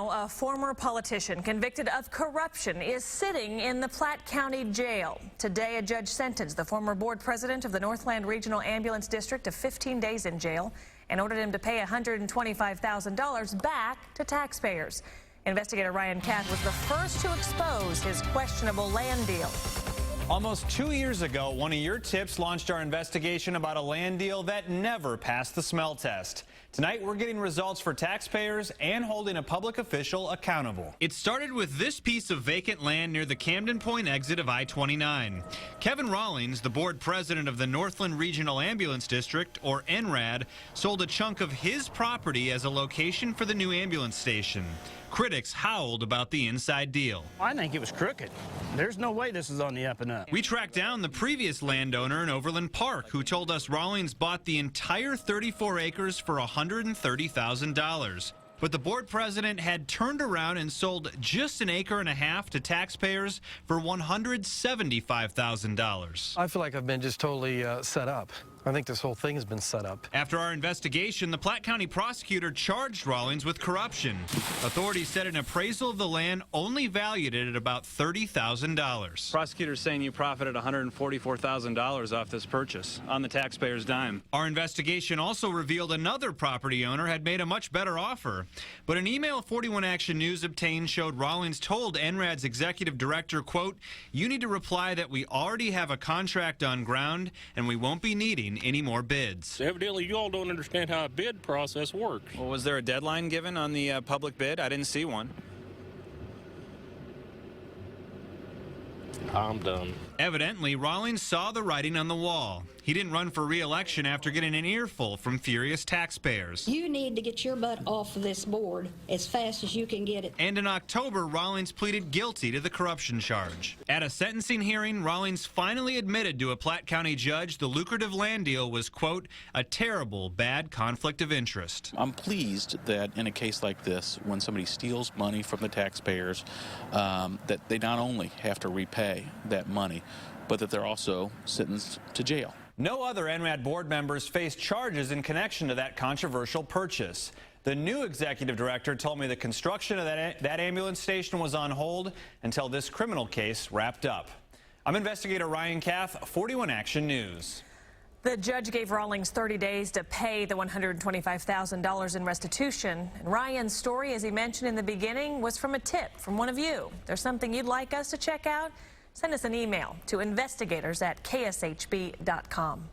Now, a former politician convicted of corruption is sitting in the Platte County Jail. Today, a judge sentenced the former board president of the Northland Regional Ambulance District to 15 days in jail and ordered him to pay $125,000 back to taxpayers. Investigator Ryan Kath was the first to expose his questionable land deal. Almost 2 years ago, one of your tips launched our investigation about a land deal that never passed the smell test. Tonight, we're getting results for taxpayers and holding a public official accountable. It started with this piece of vacant land near the Camden Point exit of I-29. Kevin Rawlings, the board president of the Northland Regional Ambulance District, or NRAD, sold a chunk of his property as a location for the new ambulance station. Critics howled about the inside deal. I think it was crooked. There's no way this is on the up and up. We tracked down the previous landowner in Overland Park, who told us Rawlings bought the entire 34 acres for $130,000. But the board president had turned around and sold just an acre and a half to taxpayers for $175,000. I feel like I've been just totally set up. I think this whole thing has been set up. After our investigation, the Platte County prosecutor charged Rawlings with corruption. Authorities said an appraisal of the land only valued it at about $30,000. Prosecutors saying you profited $144,000 off this purchase on the taxpayer's dime. Our investigation also revealed another property owner had made a much better offer. But an email 41 Action News obtained showed Rawlings told NRAD's executive director, quote, "You need to reply that we already have a contract on ground and we won't be needing any more bids." Evidently, you all don't understand how a bid process works. Well, was there a deadline given on the public bid? I didn't see one. I'm done. Evidently, Rawlings saw the writing on the wall. He didn't run for re-election after getting an earful from furious taxpayers. You need to get your butt off of this board as fast as you can get it. And in October, Rawlings pleaded guilty to the corruption charge. At a sentencing hearing, Rawlings finally admitted to a Platte County judge the lucrative land deal was, quote, "a terrible, bad conflict of interest." I'm pleased that in a case like this, when somebody steals money from the taxpayers, that they not only have to repay that money, but that they're also sentenced to jail. No other NRAD board members faced charges in connection to that controversial purchase. The new executive director told me the construction of that ambulance station was on hold until this criminal case wrapped up. I'm investigator Ryan Kath, 41 Action News. The judge gave Rawlings 30 days to pay the $125,000 in restitution. And Ryan's story, as he mentioned in the beginning, was from a tip from one of you. If there's something you'd like us to check out, send us an email to investigators@kshb.com.